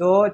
2